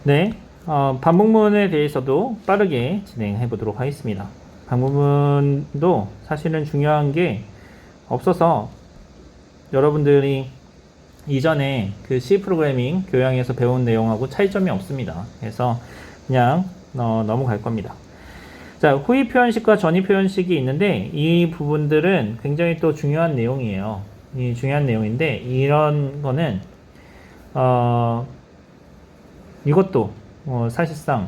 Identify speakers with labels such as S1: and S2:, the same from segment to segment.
S1: 네, 반복문에 대해서도 빠르게 진행해 보도록 하겠습니다. 반복문도 사실은 중요한 게 없어서 여러분들이 이전에 그 C 프로그래밍 교양에서 배운 내용하고 차이점이 없습니다. 그래서 그냥 넘어갈 겁니다. 자, 후위 표현식과 전위 표현식이 있는데 이 부분들은 굉장히 또 중요한 내용이에요. 이 중요한 내용인데 이런 거는 이것도 사실상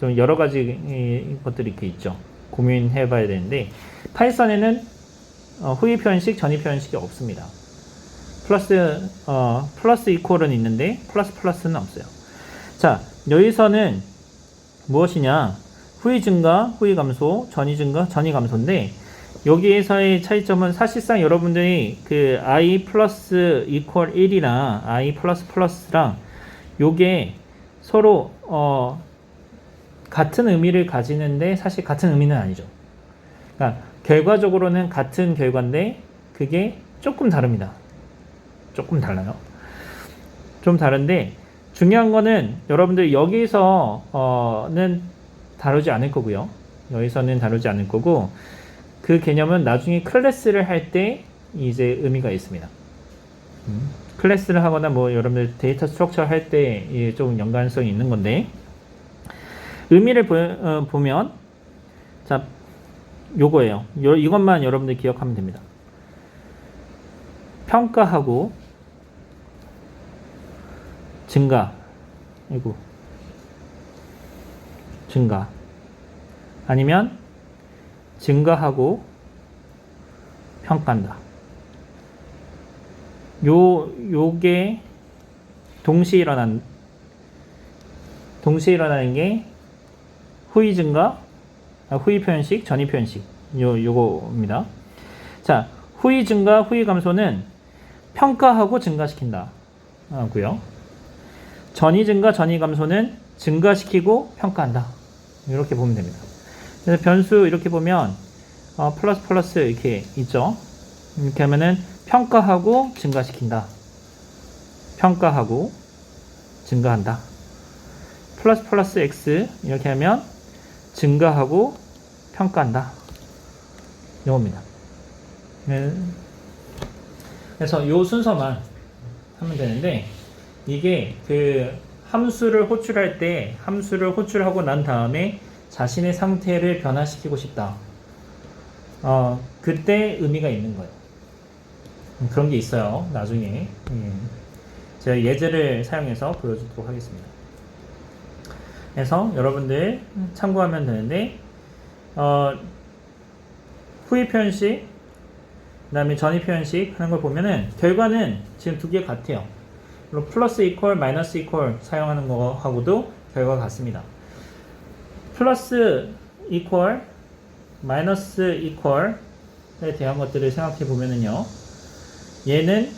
S1: 좀 여러 가지 것들이 이렇게 있죠. 고민해 봐야 되는데 파이썬에는 후위 표현식, 전위 표현식이 없습니다. 플러스 이퀄은 있는데 플러스는 없어요. 자, 여기서는 무엇이냐? 후위 증가, 후위 감소, 전위 증가, 전위 감소인데 여기에서의 차이점은 사실상 여러분들이 그 i 플러스 이퀄 1이랑 i 플러스 플러스랑 요게 서로 같은 의미를 가지는데 사실 같은 의미는 아니죠. 그러니까 결과적으로는 같은 결과인데 그게 조금 다릅니다. 조금 달라요. 좀 다른데 중요한 거는 여러분들 여기서는 다루지 않을 거고요. 여기서는 다루지 않을 거고 그 개념은 나중에 클래스를 할 때 이제 의미가 있습니다. 클래스를 하거나 뭐 여러분들 데이터 스트럭처 할 때 좀 연관성이 있는 건데 의미를 보면 자 요거예요. 이것만 여러분들 기억하면 됩니다. 평가하고 증가 증가 아니면 증가하고 평가한다. 요게 동시에 일어나는 게 후위 증가, 후위 표현식, 전위 표현식 요거입니다. 자, 후위 증가, 후위 감소는 평가하고 증가시킨다 하고요. 전위 증가, 전위 감소는 증가시키고 평가한다. 이렇게 보면 됩니다. 그래서 변수 이렇게 보면 플러스 이렇게 있죠. 이렇게 하면은 평가하고 증가시킨다. 평가하고 증가한다. 플러스 x 이렇게 하면 증가하고 평가한다. 이겁니다. 그래서 이 순서만 하면 되는데 이게 그 함수를 호출할 때 함수를 호출하고 난 다음에 자신의 상태를 변화시키고 싶다. 그때 의미가 있는 거예요. 그런 게 있어요. 나중에 제가 예제를 사용해서 보여주도록 하겠습니다. 그래서 여러분들 참고하면 되는데 후위 표현식 그 다음에 전위 표현식 하는 걸 보면은 결과는 지금 두 개 같아요. 그리고 플러스 이퀄, 마이너스 이퀄 사용하는 거하고도 결과가 같습니다. 플러스 이퀄, 마이너스 이퀄에 대한 것들을 생각해 보면은요. 얘는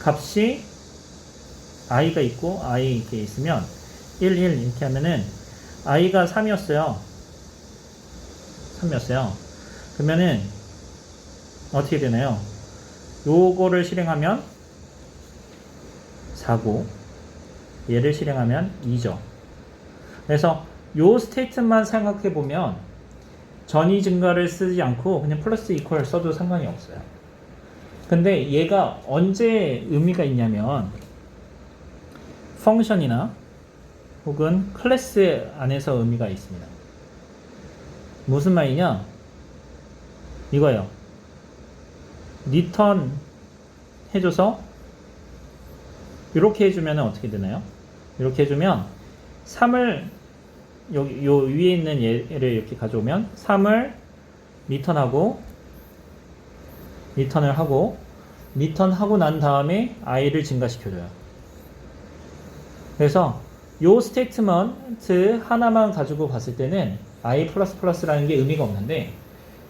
S1: 값이 i가 있고 i 이렇게 있으면 1 이렇게 하면은 i가 3이었어요. 그러면은 어떻게 되나요? 요거를 실행하면 4고 얘를 실행하면 2죠. 그래서 요 스테이트만 생각해 보면 전위 증가를 쓰지 않고 그냥 플러스 이퀄 써도 상관이 없어요. 근데 얘가 언제 의미가 있냐면 펑션이나 혹은 클래스 안에서 의미가 있습니다. 무슨 말이냐? 이거예요. 리턴 해줘서 이렇게 해주면 어떻게 되나요? 이렇게 해주면 3을 여기 요 위에 있는 얘를 이렇게 가져오면 3을 리턴을 하고 리턴하고 난 다음에 i를 증가시켜줘요. 그래서 요 스테이트먼트 하나만 가지고 봤을 때는 i++라는 게 의미가 없는데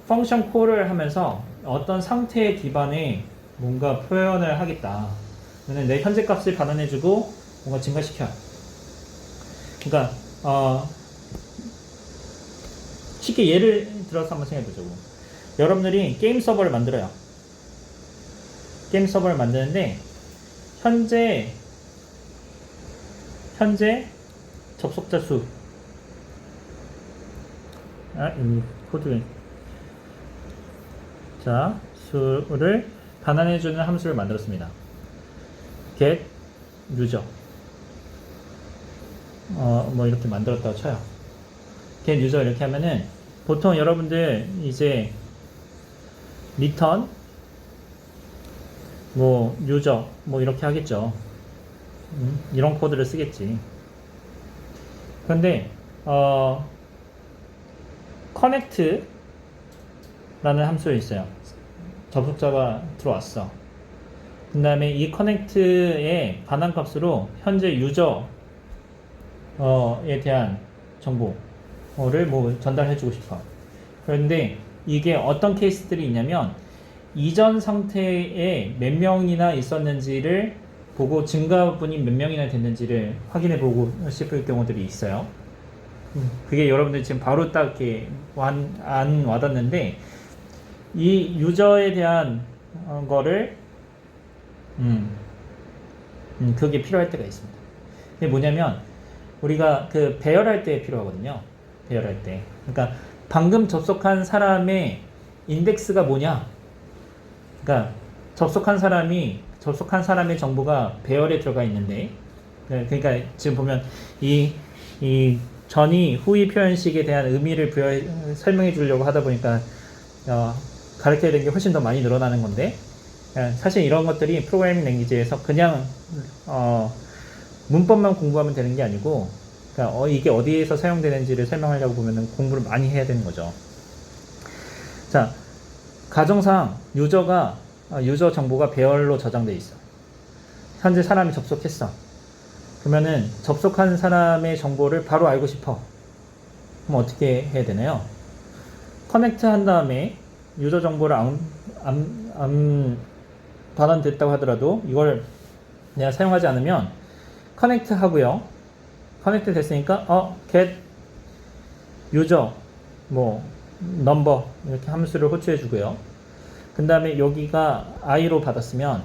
S1: 펑션 콜을 하면서 어떤 상태 기반의 뭔가 표현을 하겠다. 내 현재 값을 받아내주고 뭔가 증가시켜요. 그러니까 쉽게 예를 들어서 한번 생각해보자고. 여러분들이 게임 서버를 만들어요. 게임 서버를 만드는데 현재 현재 접속자 수. 이 코드. 자, 수를 반환해주는 함수를 만들었습니다. get user. 뭐 이렇게 만들었다고 쳐요. get user 이렇게 하면은 보통 여러분들 이제 return 뭐 user 뭐 이렇게 하겠죠. 이런 코드를 쓰겠지. 그런데 connect 라는 함수가 있어요. 접속자가 들어왔어. 그 다음에 이 connect의 반환값으로 현재 유저에 대한 정보를 뭐 전달해주고 싶어. 그런데 이게 어떤 케이스들이 있냐면 이전 상태에 몇 명이나 있었는지를 보고 증가분이 몇 명이나 됐는지를 확인해 보고 싶을 경우들이 있어요. 그게 여러분들 지금 바로 딱 이렇게 안 와닿는데 이 유저에 대한 거를 그게 필요할 때가 있습니다. 그게 뭐냐면 우리가 그 배열할 때 필요하거든요. 배열할 때. 그러니까 방금 접속한 사람의 인덱스가 뭐냐? 그러니까 접속한 사람의 정보가 배열에 들어가 있는데, 그러니까 지금 보면 이 전이 후이 표현식에 대한 의미를 설명해 주려고 하다 보니까 가르쳐야 되는 게 훨씬 더 많이 늘어나는 건데, 사실 이런 것들이 프로그래밍 랭귀지에서 그냥 문법만 공부하면 되는 게 아니고, 그러니까 이게 어디에서 사용되는지를 설명하려고 보면은 공부를 많이 해야 되는 거죠. 자, 가정상 유저 정보가 배열로 저장돼 있어. 현재 사람이 접속했어. 그러면은 접속한 사람의 정보를 바로 알고 싶어. 그럼 어떻게 해야 되나요? 커넥트 한 다음에 유저 정보를 안 반환됐다고 하더라도 이걸 내가 사용하지 않으면 커넥트 하고요. 커넥트 됐으니까 get user 뭐 number 이렇게 함수를 호출해 주고요. 그 다음에 여기가 i로 받았으면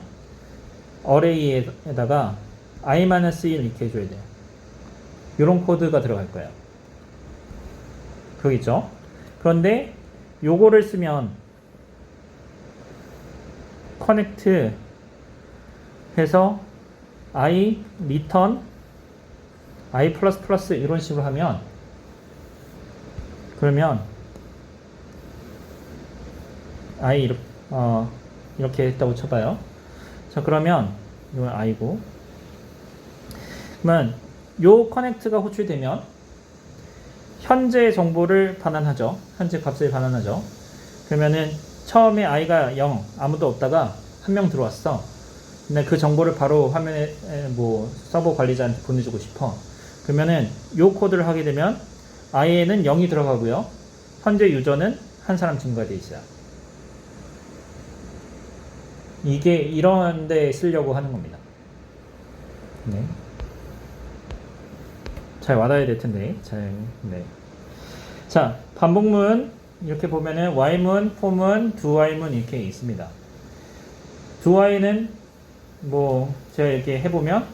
S1: array에다가 i-1 이렇게 해줘야 돼요. 이런 코드가 들어갈 거예요. 그러겠죠? 그런데 요거를 쓰면 connect 해서 i return i++ 이런 식으로 하면 그러면 i 이렇게 했다고 쳐봐요. 자, 그러면 이건 i고 그러면 요 커넥트가 호출되면 현재 정보를 반환하죠. 현재 값을 반환하죠. 그러면은 처음에 i가 0 아무도 없다가 한 명 들어왔어. 근데 그 정보를 바로 화면에 뭐 서버 관리자한테 보내주고 싶어. 그러면은 요 코드를 하게 되면 i에는 0이 들어가고요. 현재 유저는 한 사람 증가되어 있어요. 이게 이런 데 쓰려고 하는 겁니다. 네. 잘 와닿아야 될 텐데. 네. 자, 반복문 이렇게 보면은 while문, for문, doWhile문 이렇게 있습니다. doWhile는 뭐 제가 이렇게 해보면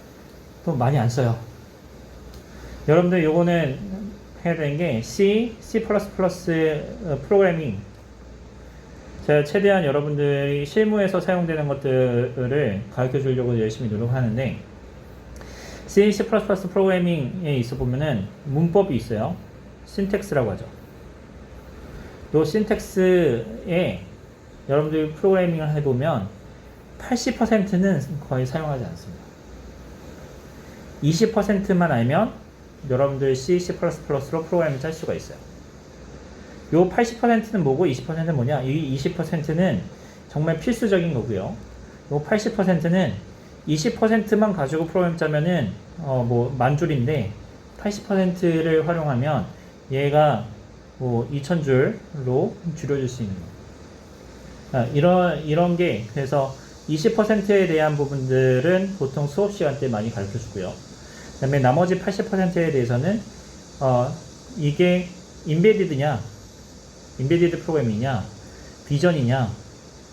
S1: 또 많이 안 써요. 여러분들 요거는 해야 되는 게 C 프로그래밍 제가 최대한 여러분들이 실무에서 사용되는 것들을 가르쳐 주려고 열심히 노력하는데 C 프로그래밍에 있어 보면은 문법이 있어요. 신텍스라고 하죠. 요 신텍스에 여러분들이 프로그래밍을 해보면 80%는 거의 사용하지 않습니다. 20%만 알면 여러분들 C++로 프로그램을 짤 수가 있어요. 요 80%는 뭐고 20%는 뭐냐? 이 20%는 정말 필수적인 거고요. 요 80%는 20%만 가지고 프로그램 짜면은 뭐 만줄인데 80%를 활용하면 얘가 뭐 2000줄로 줄여줄 수 있는 거예요. 이런 게 그래서 20%에 대한 부분들은 보통 수업 시간 때 많이 가르쳐 주고요. 그 다음에 나머지 80%에 대해서는 이게 인베디드냐, 인베디드 프로그램이냐, 비전이냐,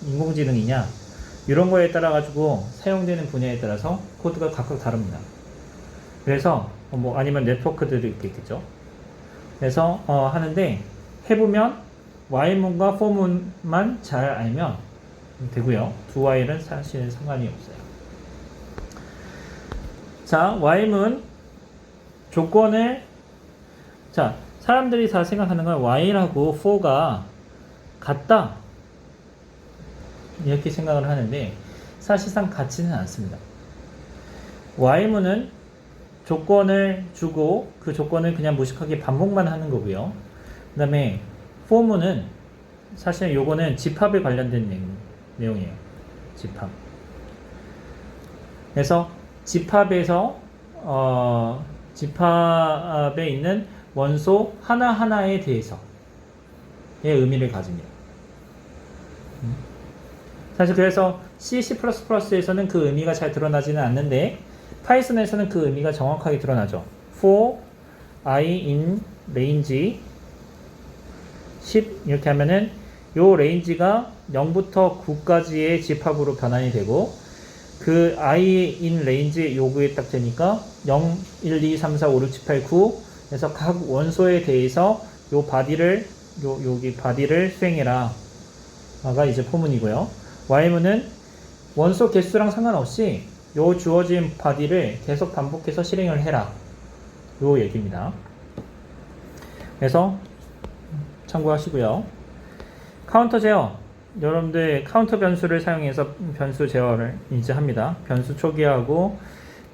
S1: 인공지능이냐 이런 거에 따라 가지고 사용되는 분야에 따라서 코드가 각각 다릅니다. 그래서 뭐 아니면 네트워크들이 있겠죠. 그래서 하는데 해보면 Y문과 for문만 잘 알면 되고요. 두 Y는 사실 상관이 없어요. 자, Y문 조건을 자, 사람들이 다 생각하는 건 Y라고 for가 같다 이렇게 생각을 하는데 사실상 같지는 않습니다. Y문은 조건을 주고 그 조건을 그냥 무식하게 반복만 하는 거고요. 그 다음에 for문은 사실 요거는 집합에 관련된 내용이에요. 집합. 그래서 집합에서 집합에 있는 원소 하나하나에 대해서의 의미를 가집니다. 사실 그래서 C, C++에서는 그 의미가 잘 드러나지는 않는데 파이썬에서는 그 의미가 정확하게 드러나죠. for I in range 10 이렇게 하면은 요 레인지가 0부터 9까지의 집합으로 변환이 되고 그 I in range 요구에 딱 되니까 0, 1, 2, 3, 4, 5, 6, 7, 8, 9 그래서 각 원소에 대해서 요 바디를 여기 바디를 수행해라 가 이제 포문이고요. Y문은 원소 개수랑 상관없이 요 주어진 바디를 계속 반복해서 실행을 해라 요 얘기입니다. 그래서 참고하시고요. 카운터 제어 여러분들 카운터 변수를 사용해서 변수 제어를 인지합니다. 변수 초기화하고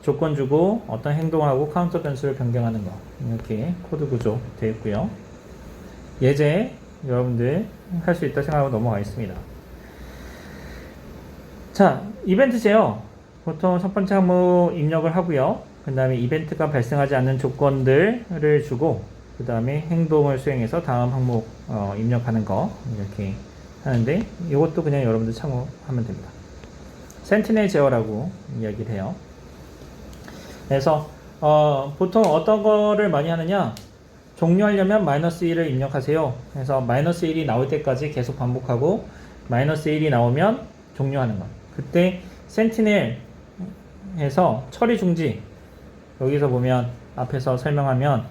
S1: 조건 주고 어떤 행동하고 카운터 변수를 변경하는 거 이렇게 코드 구조 되어 있고요. 예제 여러분들 할 수 있다 생각하고 넘어가겠습니다. 자, 이벤트 제어 보통 첫 번째 항목 입력을 하고요. 그 다음에 이벤트가 발생하지 않는 조건들을 주고 그 다음에 행동을 수행해서 다음 항목 입력하는 거 이렇게 하는데 이것도 그냥 여러분들 참고하면 됩니다. 센티넬 제어라고 이야기를 해요. 그래서 보통 어떤 거를 많이 하느냐 종료하려면 -1을 입력하세요. 그래서 -1이 나올 때까지 계속 반복하고 -1이 나오면 종료하는 거. 그때 센티넬에서 처리 중지 여기서 보면 앞에서 설명하면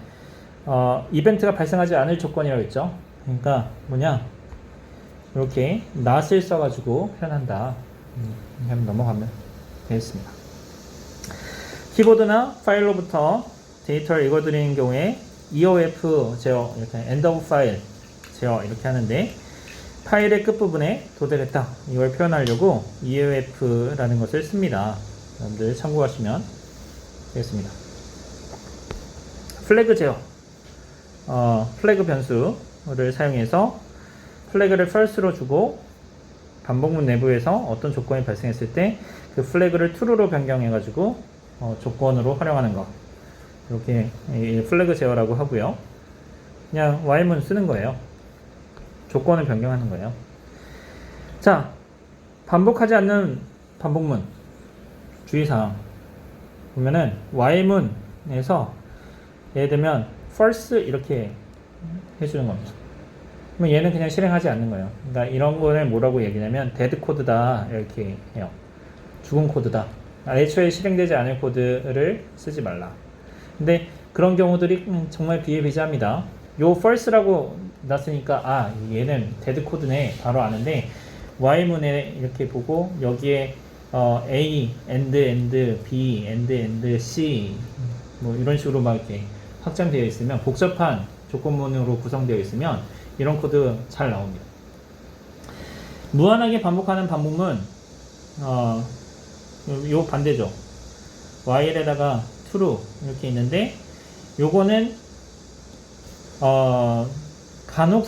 S1: 이벤트가 발생하지 않을 조건이라고 했죠. 그러니까 뭐냐 이렇게 not을 써가지고 표현한다. 한번 넘어가면 되겠습니다. 키보드나 파일로부터 데이터를 읽어드리는 경우에 EOF 제어 이렇게 end of file 제어 이렇게 하는데 파일의 끝부분에 도달했다 이걸 표현하려고 EOF라는 것을 씁니다. 여러분들 참고하시면 되겠습니다. 플래그 제어 플래그 변수를 사용해서 플래그를 false로 주고 반복문 내부에서 어떤 조건이 발생했을 때 그 플래그를 true로 변경해 가지고 조건으로 활용하는 거 이렇게 플래그 제어라고 하고요. 그냥 while문 쓰는 거예요. 조건을 변경하는 거예요. 자, 반복하지 않는 반복문 주의사항 보면은 while문에서 예를 들면 false 이렇게 해주는 겁니다. 그럼 얘는 그냥 실행하지 않는 거예요. 그러니까 이런 거를 뭐라고 얘기냐면 dead 코드다 이렇게 해요. 죽은 코드다. 애초에 실행되지 않을 코드를 쓰지 말라. 근데 그런 경우들이 정말 비일비재합니다. 요 false라고 놨으니까 얘는 dead 코드네 바로 아는데 while문에 이렇게 보고 여기에 A, and, B, and, C 뭐 이런 식으로 막 이렇게 확장되어 있으면 복잡한 조건문으로 구성되어 있으면 이런 코드 잘 나옵니다. 무한하게 반복하는 반복문 요 반대죠. while에다가 true 이렇게 있는데 요거는 간혹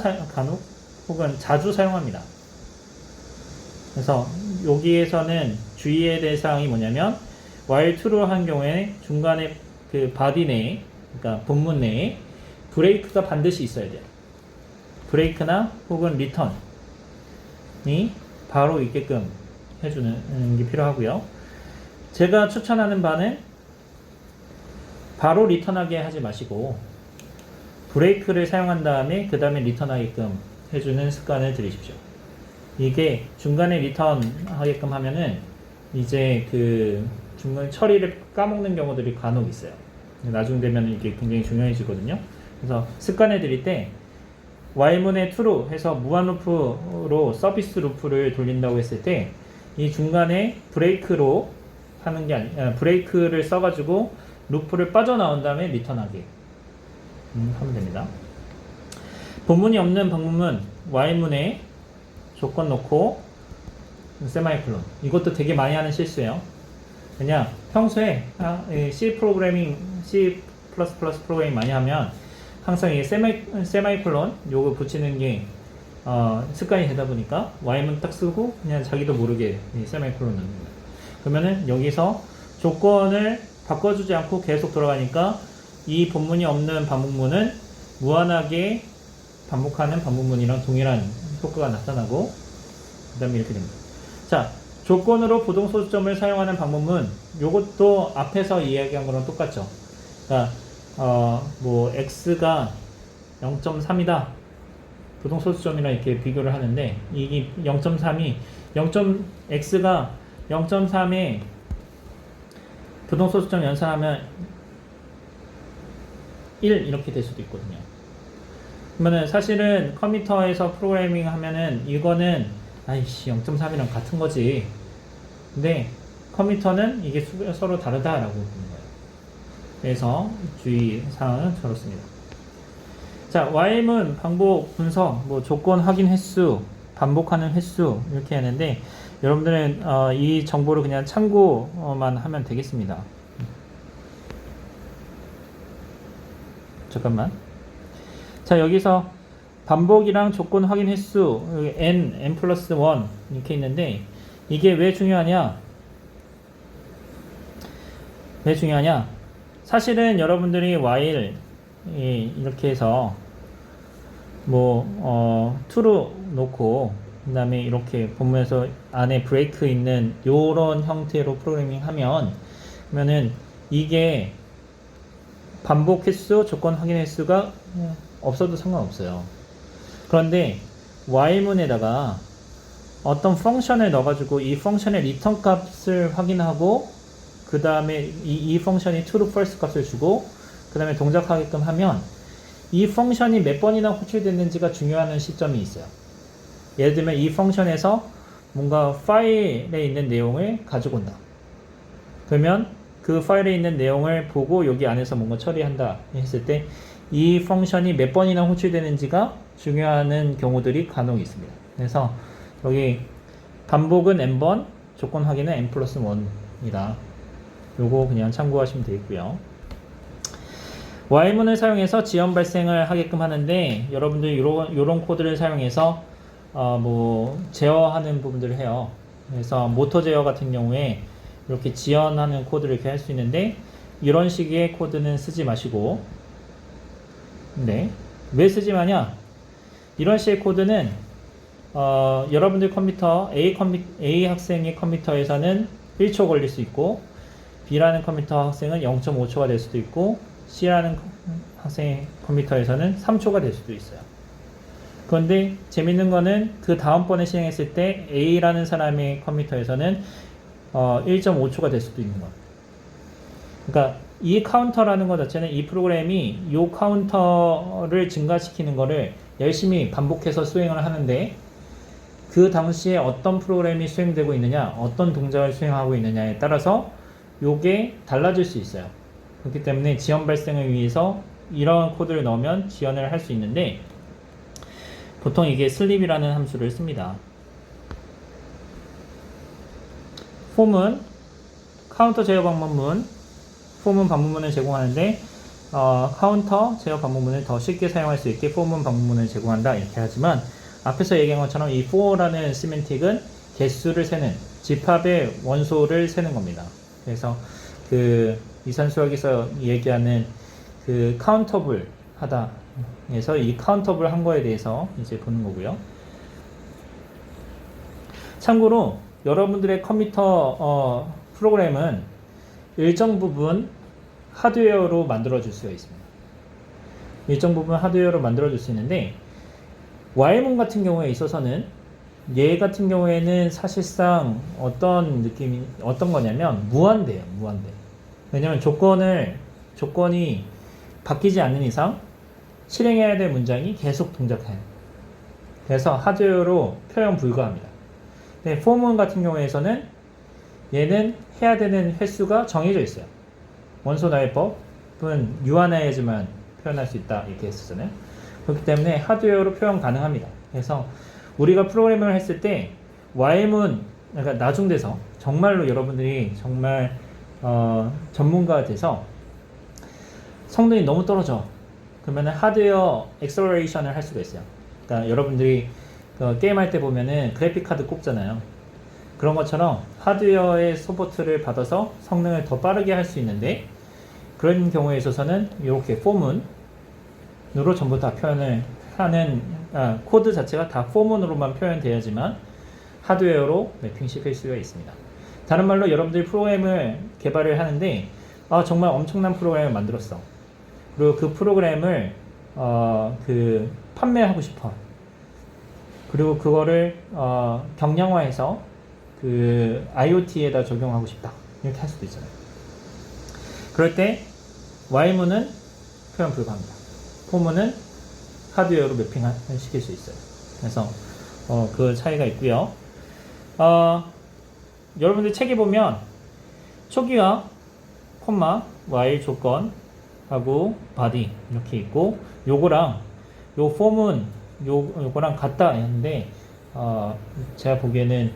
S1: 혹은 자주 사용합니다. 그래서 여기에서는 주의해야 될 사항이 뭐냐면 while true 한 경우에 중간에 그 body 내에 그러니까 본문 내에 브레이크가 반드시 있어야 돼요. 브레이크나 혹은 리턴이 바로 있게끔 해주는 게 필요하고요. 제가 추천하는 바는 바로 리턴하게 하지 마시고 브레이크를 사용한 다음에 그 다음에 리턴하게끔 해주는 습관을 들이십시오. 이게 중간에 리턴하게끔 하면은 이제 그 중간 처리를 까먹는 경우들이 간혹 있어요. 나중 되면 이게 굉장히 중요해지거든요. 그래서 습관에 들일 때 y문의 true 해서 무한 루프로 서비스 루프를 돌린다고 했을 때 이 중간에 브레이크로 하는 게 브레이크를 써가지고 루프를 빠져나온 다음에 리턴하게 하면 됩니다. 본문이 없는 방문은 y문에 조건 넣고 세마이콜론. 이것도 되게 많이 하는 실수예요. 그냥 평소에 C 프로그래밍, C++ 프로그래밍 많이 하면 항상 이 세마이콜론 요거 붙이는 게 습관이 되다 보니까 y문 딱 쓰고 그냥 자기도 모르게 세마이콜론 넣는 거예요. 그러면은 여기서 조건을 바꿔주지 않고 계속 돌아가니까 이 본문이 없는 반복문은 무한하게 반복하는 반복문이랑 동일한 효과가 나타나고 그 다음에 이렇게 됩니다. 자, 조건으로 부동소수점을 사용하는 방법은 요것도 앞에서 이야기한 거랑 똑같죠. 그러니까 뭐 x가 0.3이다 부동소수점이랑 이렇게 비교를 하는데 이게 0.3이 x가 0.3에 부동소수점 연산하면 1 이렇게 될 수도 있거든요. 그러면은 사실은 컴퓨터에서 프로그래밍 하면은 이거는 아이씨 0.3이랑 같은 거지. 근데 컴퓨터는 이게 서로 다르다라고 보는 거예요. 그래서 주의사항은 저렇습니다. 자, while문 반복 분석, 뭐 조건 확인 횟수, 반복하는 횟수 이렇게 하는데 여러분들은 이 정보를 그냥 참고만 하면 되겠습니다. 잠깐만. 자, 여기서 반복이랑 조건 확인 횟수 n 플러스 1 이렇게 있는데 이게 왜 중요하냐? 왜 중요하냐? 사실은 여러분들이 while 이렇게 해서 뭐 true 놓고 그 다음에 이렇게 본문에서 안에 브레이크 있는 요런 형태로 프로그래밍 하면 그러면은 이게 반복 횟수, 조건 확인 횟수가 없어도 상관없어요. 그런데 while문에다가 어떤 펑션을 넣어가지고 이 펑션의 리턴 값을 확인하고 그 다음에 이 펑션이 true, false 값을 주고 그 다음에 동작하게끔 하면 이 펑션이 몇 번이나 호출됐는지가 중요한 시점이 있어요. 예를 들면 이 펑션에서 뭔가 파일에 있는 내용을 가지고 온다. 그러면 그 파일에 있는 내용을 보고 여기 안에서 뭔가 처리한다 했을 때 이 펑션이 몇 번이나 호출되는지가 중요한 경우들이 간혹 있습니다. 그래서 여기 반복은 n번, 조건 확인은 n 플러스 1이다. 요거 그냥 참고하시면 되겠고요. while문을 사용해서 지연 발생을 하게끔 하는데 여러분들이 요런 코드를 사용해서 뭐 제어하는 부분들을 해요. 그래서 모터 제어 같은 경우에 이렇게 지연하는 코드를 이렇게 할 수 있는데 이런 식의 코드는 쓰지 마시고 네. 왜 쓰지 마냐? 이런 식의 코드는 여러분들 컴퓨터 A 학생의 컴퓨터에서는 1초 걸릴 수 있고 B라는 컴퓨터 학생은 0.5초가 될 수도 있고 C라는 학생의 컴퓨터에서는 3초가 될 수도 있어요. 그런데 재밌는 거는 그 다음번에 실행했을 때 A라는 사람의 컴퓨터에서는 1.5초가 될 수도 있는 거. 그러니까 이 카운터라는 것 자체는 이 프로그램이 이 카운터를 증가시키는 거를 열심히 반복해서 수행을 하는데 그 당시에 어떤 프로그램이 수행되고 있느냐, 어떤 동작을 수행하고 있느냐에 따라서 요게 달라질 수 있어요. 그렇기 때문에 지연 발생을 위해서 이런 코드를 넣으면 지연을 할 수 있는데 보통 이게 슬립이라는 함수를 씁니다. 폼은 카운터 제어 방법문, 폼은 방법문을 제공하는데 카운터 제어 방법문을 더 쉽게 사용할 수 있게 폼은 방법문을 제공한다 이렇게 하지만 앞에서 얘기한 것처럼 이 for라는 시멘틱은 개수를 세는 집합의 원소를 세는 겁니다. 그래서 그 이산수학에서 얘기하는 그 카운터블 하다 에서 이 카운터블 한 거에 대해서 이제 보는 거고요. 참고로 여러분들의 컴퓨터 프로그램은 일정 부분 하드웨어로 만들어 줄 수가 있습니다. 일정 부분 하드웨어로 만들어 줄 수 있는데 while문 같은 경우에 있어서는 얘 같은 경우에는 사실상 어떤 거냐면 무한대예요. 무한대. 왜냐면 조건을 조건이 바뀌지 않는 이상 실행해야 될 문장이 계속 동작해요. 그래서 하드웨어로 표현 불가합니다. 근데 폼은 같은 경우에서는 얘는 해야 되는 횟수가 정해져 있어요. 원소 나열법은 유한해야지만 표현할 수 있다 이렇게 했었잖아요. 그렇기 때문에 하드웨어로 표현 가능합니다. 그래서 우리가 프로그래밍을 했을 때 while문 그러니까 나중돼서 정말로 여러분들이 정말 전문가가 돼서 성능이 너무 떨어져. 그러면 하드웨어 액셀러레이션을 할 수가 있어요. 그러니까 여러분들이 게임할 때 보면은 그래픽 카드 꼽잖아요. 그런 것처럼 하드웨어의 서포트를 받아서 성능을 더 빠르게 할 수 있는데 그런 경우에 있어서는 이렇게 포문으로 전부 다 표현을 하는 코드 자체가 다 포문으로만 표현돼야지만 하드웨어로 매핑시킬 수가 있습니다. 다른 말로 여러분들이 프로그램을 개발을 하는데 정말 엄청난 프로그램을 만들었어. 그리고 그 프로그램을 판매하고 싶어. 그리고 그거를 경량화해서 그 IoT에다 적용하고 싶다. 이렇게 할 수도 있잖아요. 그럴 때 while문은 표현 불가합니다. for문은 하드웨어로 매핑시킬 수 있어요. 그래서 그 차이가 있고요. 여러분들 책에 보면 초기화, 콤마, while 조건하고 body 이렇게 있고 요거랑 요 form은 요거랑 같다 했는데 제가 보기에는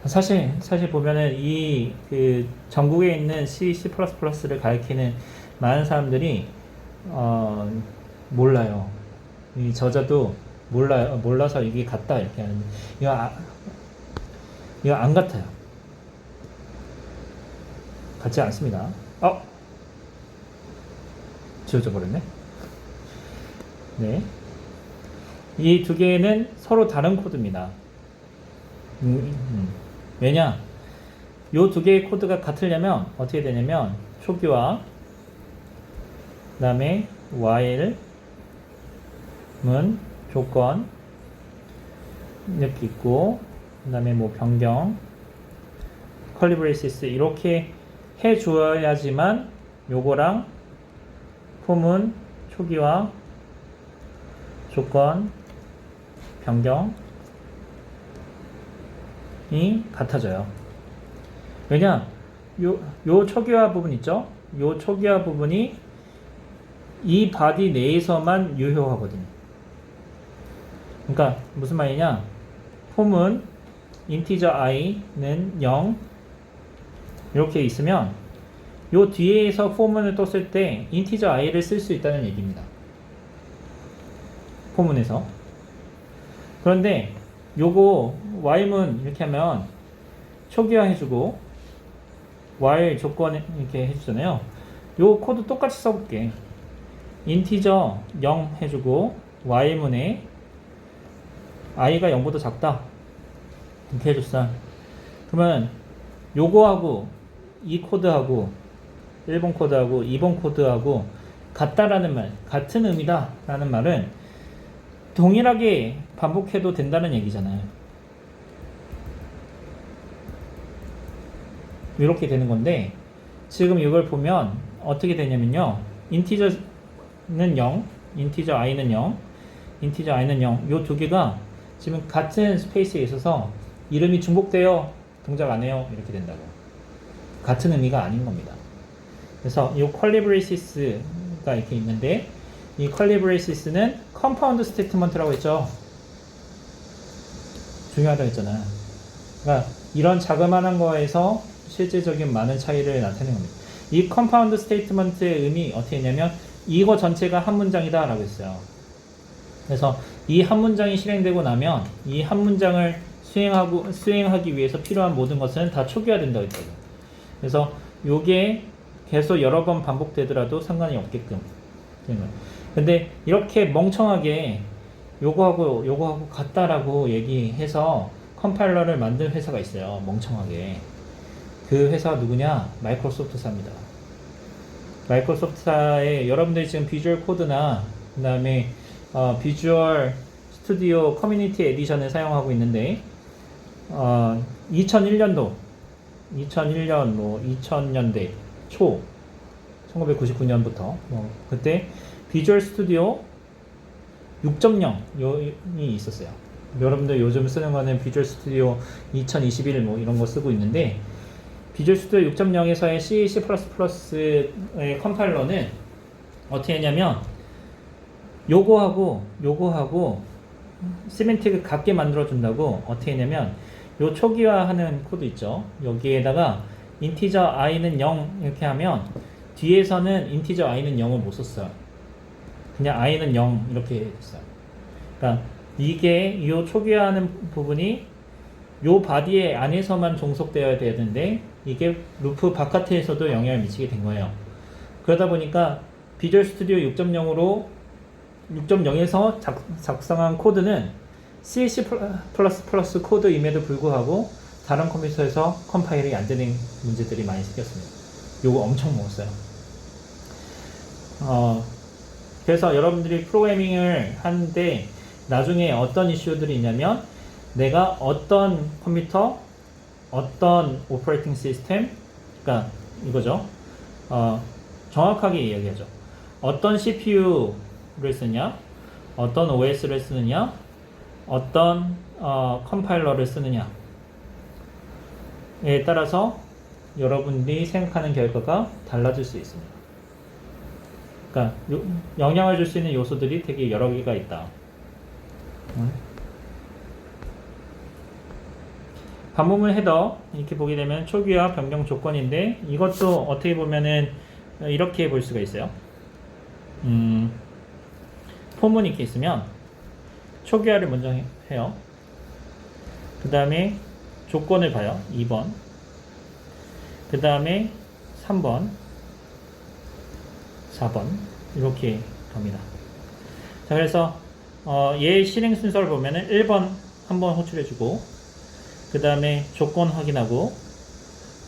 S1: 사실 보면은 그 전국에 있는 C++를 가리키는 많은 사람들이 몰라요. 이 저자도 몰라서 이게 같다 이렇게 하는데 이거 안 같아요. 같지 않습니다. 지워져 버렸네. 네. 이 두 개는 서로 다른 코드입니다. 왜냐? 요 두 개의 코드가 같으려면 어떻게 되냐면 초기화 그 다음에 while 문 조건 이렇게 있고 그 다음에 뭐 변경 curly braces 이렇게 해 주어야지만 요거랑 폼은 초기화 조건 변경이 같아져요. 왜냐? 요 초기화 부분 있죠? 요 초기화 부분이 이 바디 내에서만 유효하거든요. 그러니까 무슨 말이냐? 폼은 인티저 i는 0 이렇게 있으면 요 뒤에서 포문을 떴을 때 인티저 i를 쓸 수 있다는 얘기입니다. 포문에서. 그런데 요거 while문 이렇게 하면 초기화 해주고 while 조건 이렇게 해주잖아요. 요 코드 똑같이 써볼게. 인티저 0 해주고 while문에 i가 0보다 작다 이렇게 해줬어. 그러면 요거하고 이 코드하고 1번 코드하고 2번 코드하고 같다라는 말, 같은 의미다 라는 말은 동일하게 반복해도 된다는 얘기잖아요. 이렇게 되는 건데 지금 이걸 보면 어떻게 되냐면요. 인티저는 0, 인티저 i는 0, 인티저 i는 0 요 두 개가 지금 같은 스페이스에 있어서 이름이 중복되어 동작 안 해요. 이렇게 된다고. 같은 의미가 아닌 겁니다. 그래서 이 curly braces가 이렇게 있는데 이 curly braces는 compound statement라고 했죠. 중요하다고 했잖아. 그러니까 이런 자그마한 거에서 실질적인 많은 차이를 나타내는 겁니다. 이 compound statement의 의미 어떻게 했냐면 이거 전체가 한 문장이다 라고 했어요. 그래서 이 한 문장이 실행되고 나면 이 한 문장을 수행하기 위해서 필요한 모든 것은 다 초기화된다고 했어요. 그래서 요게 계속 여러 번 반복되더라도 상관이 없게끔. 근데 이렇게 멍청하게 요거하고 같다라고 얘기해서 컴파일러를 만든 회사가 있어요. 멍청하게. 그 회사가 누구냐? 마이크로소프트사입니다. 마이크로소프트사에 여러분들이 지금 비주얼 코드나 그 다음에 비주얼 스튜디오 커뮤니티 에디션을 사용하고 있는데 2001년 뭐 2000년대 초 1999년부터 그때 비주얼 스튜디오 6.0이 있었어요. 여러분들 요즘 쓰는 거는 비주얼 스튜디오 2021 이런 거 쓰고 있는데, 비주얼 스튜디오 6.0에서의 C, C++의 컴파일러는 어떻게 했냐면 요거하고 시멘틱을 같게 만들어 준다고 어떻게 했냐면, 요 초기화하는 코드 있죠. 여기에다가 인티저 i는 0 이렇게 하면 뒤에서는 인티저 i는 0을 못 썼어요. 그냥 i는 0 이렇게 됐어요. 그러니까 이게 요 초기화하는 부분이 요 바디의 안에서만 종속되어야 되는데 이게 루프 바깥에서도 영향을 미치게 된 거예요. 그러다 보니까 비주얼 스튜디오 6.0에서 작성한 코드는 C, C++ 코드임에도 불구하고 다른 컴퓨터에서 컴파일이 안 되는 문제들이 많이 생겼습니다. 요거 엄청 먹었어요. 그래서 여러분들이 프로그래밍을 하는데 나중에 어떤 이슈들이 있냐면, 내가 어떤 컴퓨터, 어떤 오퍼레이팅 시스템, 그러니까 이거죠. 정확하게 이야기하죠. 어떤 CPU를 쓰냐, 어떤 OS를 쓰느냐, 어떤 컴파일러를 쓰느냐에 따라서 여러분들이 생각하는 결과가 달라질 수 있습니다. 그러니까 영향을 줄 수 있는 요소들이 되게 여러 개가 있다. 반복문 헤더 이렇게 보게 되면 초기화 변경 조건인데, 이것도 어떻게 보면은 이렇게 볼 수가 있어요. 포문이 이렇게 있으면 초기화를 먼저 해요. 그 다음에 조건을 봐요. 2번. 그 다음에 3번, 4번 이렇게 갑니다. 자, 그래서 얘 실행 순서를 보면은 1번 한번 호출해주고, 그 다음에 조건 확인하고,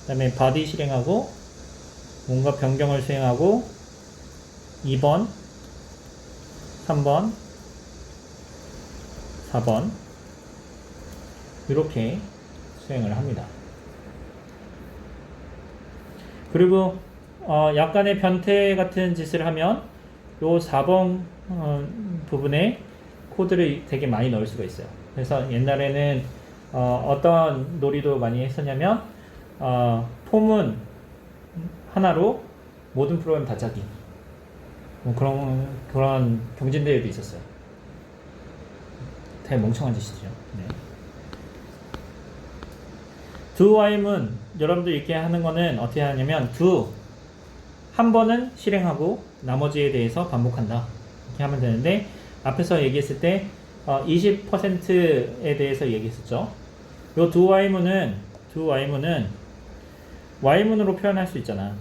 S1: 그 다음에 바디 실행하고, 뭔가 변경을 수행하고, 2번, 3번, 4번 이렇게 수행을 합니다. 그리고 약간의 변태 같은 짓을 하면 요 4번 부분에 코드를 되게 많이 넣을 수가 있어요. 그래서 옛날에는 어떤 놀이도 많이 했었냐면 폼은 하나로 모든 프로그램 다 짜기, 그런 경진대회도 있었어요. 되게 멍청한 짓이죠. 네. do while은 여러분들 이렇게 하는 거는 어떻게 하냐면 한 번은 실행하고 나머지에 대해서 반복한다 이렇게 하면 되는데, 앞에서 얘기했을 때 20%에 대해서 얘기했었죠. 요 do while문은 while문으로 표현할 수 있잖아.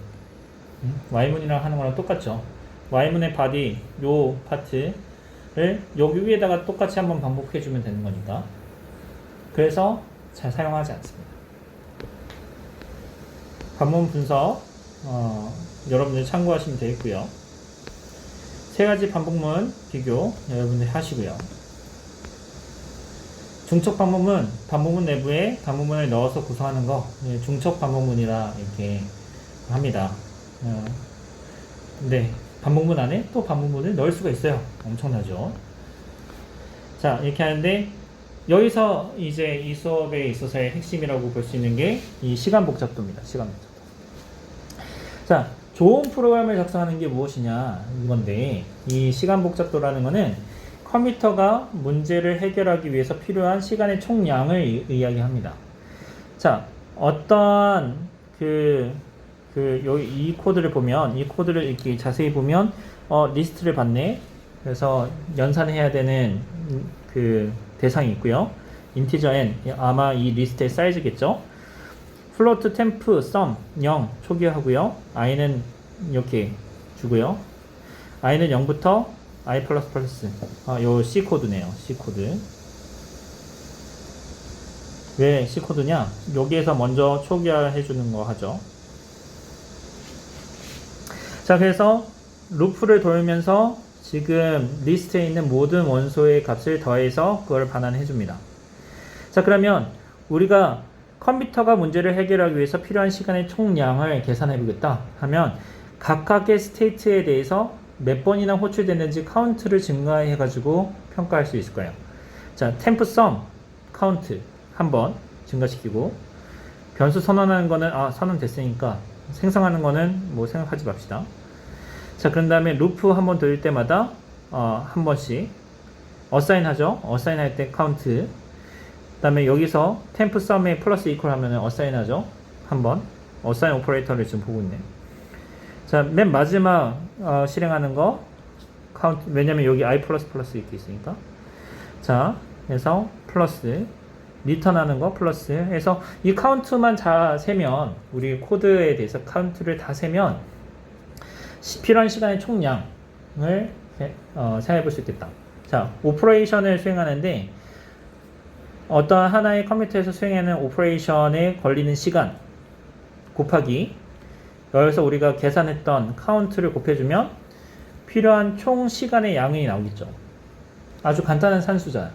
S1: while문이랑 하는 거랑 똑같죠. while문의 바디 요 파트를 여기 위에다가 똑같이 한번 반복해 주면 되는 거니까. 그래서 잘 사용하지 않습니다. 반복 분석 여러분들 참고하시면 되겠고요. 세 가지 반복문 비교 여러분들 하시고요. 중첩 반복문, 반복문 내부에 반복문을 넣어서 구성하는 거 중첩 반복문이라 이렇게 합니다. 근데 반복문 안에 또 반복문을 넣을 수가 있어요. 엄청나죠? 자, 이렇게 하는데 여기서 이제 이 수업에 있어서의 핵심이라고 볼 수 있는 게 이 시간 복잡도입니다. 시간 복잡도. 자, 좋은 프로그램을 작성하는 게 무엇이냐 이건데, 이 시간 복잡도라는 거는 컴퓨터가 문제를 해결하기 위해서 필요한 시간의 총량을 이야기합니다. 자, 어떤 이 코드를 보면, 이 코드를 이렇게 자세히 보면 리스트를 받네. 그래서 연산해야 되는 그 대상이 있고요. 인티저 n, 아마 이 리스트의 사이즈겠죠. 플로트, 템프, 썸 0 초기화하고요. i는 이렇게 주고요. i는 0부터 i++, 요 C 코드네요. C 코드. 왜 C 코드냐? 여기에서 먼저 초기화해 주는 거 하죠. 자, 그래서 루프를 돌면서 지금 리스트에 있는 모든 원소의 값을 더해서 그걸 반환해 줍니다. 자, 그러면 우리가 컴퓨터가 문제를 해결하기 위해서 필요한 시간의 총량을 계산해 보겠다 하면 각각의 스테이트에 대해서 몇 번이나 호출됐는지 카운트를 증가해가지고 평가할 수 있을 거예요. 자, temp sum 카운트 한번 증가시키고, 변수 선언하는 거는 선언됐으니까 생성하는 거는 뭐 생각하지 맙시다. 자, 그런 다음에 루프 한번 돌릴 때마다 한 번씩 어사인 하죠. 어사인 할 때 카운트. 그 다음에 여기서 temp sum에 플러스 이퀄 하면은 어사인 하죠. 한번 어사인 오퍼레이터를 지금 보고 있네. 자, 맨 마지막 실행하는 거 카운트. 왜냐면 여기 i 플러스 플러스 이렇게 있으니까. 자, 그래서 플러스 리턴하는 거 플러스 해서 이 카운트만 다 세면, 우리 코드에 대해서 카운트를 다 세면 필요한 시간의 총량을 생각해 볼 수 있겠다. 자, 오퍼레이션을 수행하는데 어떤 하나의 컴퓨터에서 수행하는 오퍼레이션에 걸리는 시간 곱하기 여기서 우리가 계산했던 카운트를 곱해주면 필요한 총 시간의 양이 나오겠죠. 아주 간단한 산수잖아.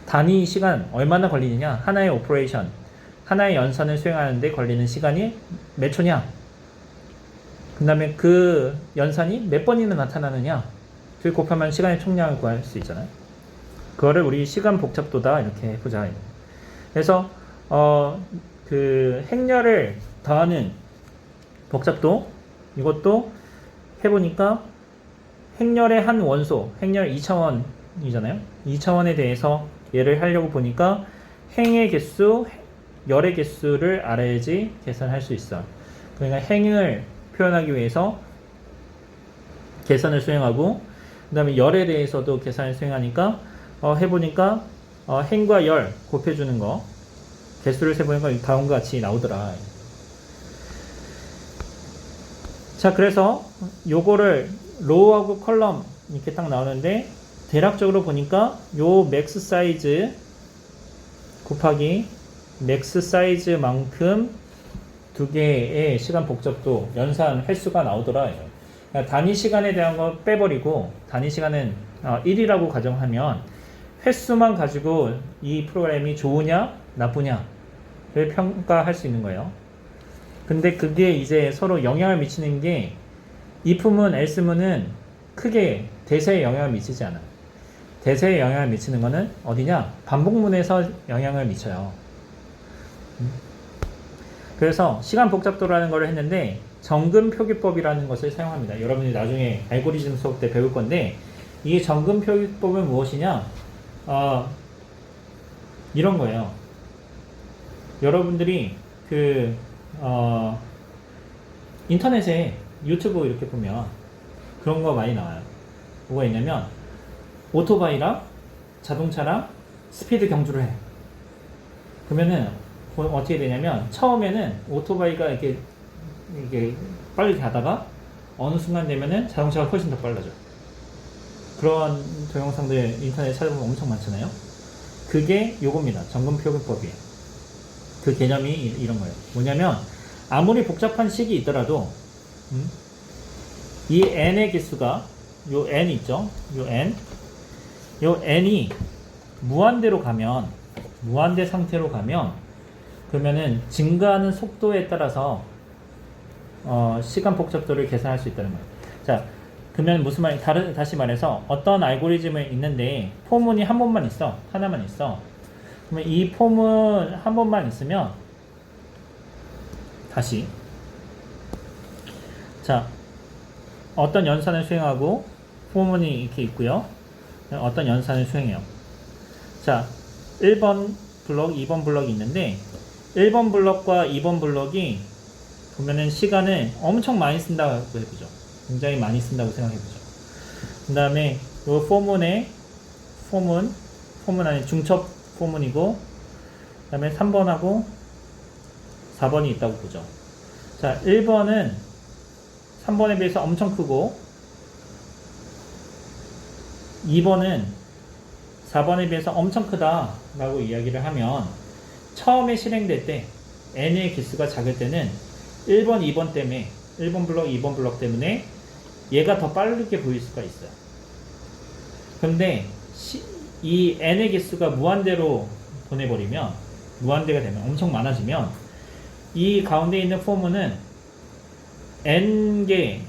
S1: 단위 시간 얼마나 걸리느냐, 하나의 오퍼레이션, 하나의 연산을 수행하는데 걸리는 시간이 몇 초냐, 그 다음에 그 연산이 몇 번이나 나타나느냐, 그 곱하면 시간의 총량을 구할 수 있잖아요. 그거를 우리 시간 복잡도다 이렇게 해보자. 그래서 그 행렬을 더하는 복잡도, 이것도 해보니까 행렬의 한 원소, 행렬 2차원이잖아요. 2차원에 대해서 얘를 하려고 보니까 행의 개수, 열의 개수를 알아야지 계산할 수 있어. 그러니까 행을 표현하기 위해서 계산을 수행하고, 그 다음에 열에 대해서도 계산을 수행하니까 해보니까 행과 열 곱해주는 거, 개수를 세보니까 다음과 같이 나오더라. 자, 그래서 요거를 로우하고 컬럼 이렇게 딱 나오는데, 대략적으로 보니까 요 맥스 사이즈 곱하기 맥스 사이즈만큼 두 개의 시간 복잡도 연산 횟수가 나오더라. 그러니까 단위 시간에 대한 거 빼버리고, 단위 시간은 1이라고 가정하면 횟수만 가지고 이 프로그램이 좋으냐 나쁘냐를 평가할 수 있는 거예요. 근데 그게 이제 서로 영향을 미치는 게, if문, else문은 크게 대세에 영향을 미치지 않아요. 대세에 영향을 미치는 거는 어디냐? 반복문에서 영향을 미쳐요. 그래서 시간 복잡도라는 걸 했는데 정근 표기법이라는 것을 사용합니다. 여러분이 나중에 알고리즘 수업 때 배울 건데, 이 정근 표기법은 무엇이냐? 이런 거예요. 여러분들이 인터넷에 유튜브 이렇게 보면 그런 거 많이 나와요. 뭐가 있냐면, 오토바이랑 자동차랑 스피드 경주를 해. 그러면은 어떻게 되냐면, 처음에는 오토바이가 이렇게 빨리 가다가 어느 순간 되면은 자동차가 훨씬 더 빨라져. 그런 동영상들 인터넷에 찾아보면 엄청 많잖아요. 그게 요겁니다. 정근 표기법이에요. 그 개념이 이런 거예요. 뭐냐면, 아무리 복잡한 식이 있더라도 이 n의 개수가, 요 n 있죠? 요 n이 무한대로 가면, 무한대 상태로 가면, 그러면은 증가하는 속도에 따라서 시간 복잡도를 계산할 수 있다는 거예요. 자, 그러면 무슨 말, 다시 말해서 어떤 알고리즘이 있는데 포문이 한 번만 있어, 하나만 있어. 그러면 이 포문 한 번만 있으면, 다시, 자, 어떤 연산을 수행하고 포문이 이렇게 있고요. 어떤 연산을 수행해요. 자, 1번 블럭, 2번 블럭이 있는데, 1번 블럭과 2번 블럭이 보면은 시간을 엄청 많이 쓴다고 해보죠. 굉장히 많이 쓴다고 생각해보죠. 그 다음에 요 포문 안에 중첩 포문이고, 그 다음에 3번하고 4번이 있다고 보죠. 자, 1번은 3번에 비해서 엄청 크고, 2번은 4번에 비해서 엄청 크다 라고 이야기를 하면, 처음에 실행될 때 n의 개수가 작을 때는 1번, 2번 때문에, 1번 블럭, 2번 블럭 때문에 얘가 더 빠르게 보일 수가 있어요. 근데 이 n의 개수가 무한대로 보내버리면, 무한대가 되면, 엄청 많아지면, 이 가운데 있는 포문은 n개의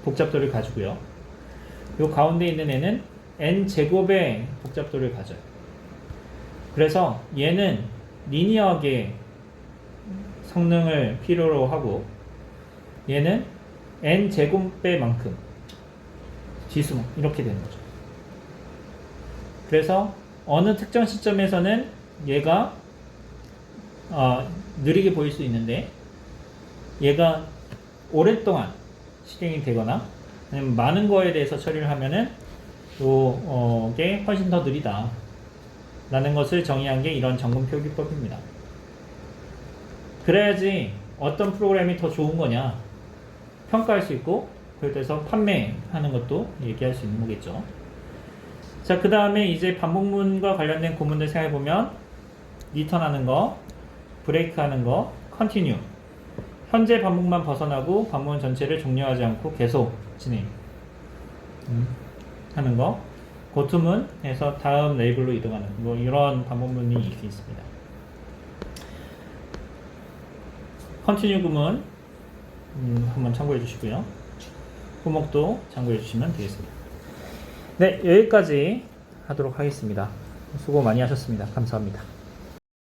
S1: 복잡도를 가지고요. 요 가운데 있는 애는 n제곱의 복잡도를 가져요. 그래서 얘는 리니어하게 성능을 필요로 하고 얘는 n제곱배만큼 지수 이렇게 되는 거죠. 그래서 어느 특정 시점에서는 얘가 느리게 보일 수 있는데 얘가 오랫동안 실행이 되거나 아니면 많은 거에 대해서 처리를 하면은 요게 훨씬 더 느리다 라는 것을 정의한 게 이런 점검 표기법입니다. 그래야지 어떤 프로그램이 더 좋은 거냐 평가할 수 있고 그래서 판매하는 것도 얘기할 수 있는 거겠죠. 자, 그 다음에 이제 반복문과 관련된 구문들 생각해보면 리턴 하는 거, 브레이크 하는 거, 컨티뉴 현재 반복만 벗어나고 반복문 전체를 종료하지 않고 계속 진행 하는 거, 고투문에서 다음 레이블로 이동하는 뭐 이런 반복문이 이렇게 있습니다. 컨티뉴 구문 한번 참고해 주시고요. 후목도 참고해 주시면 되겠습니다. 네, 여기까지 하도록 하겠습니다. 수고 많이 하셨습니다. 감사합니다.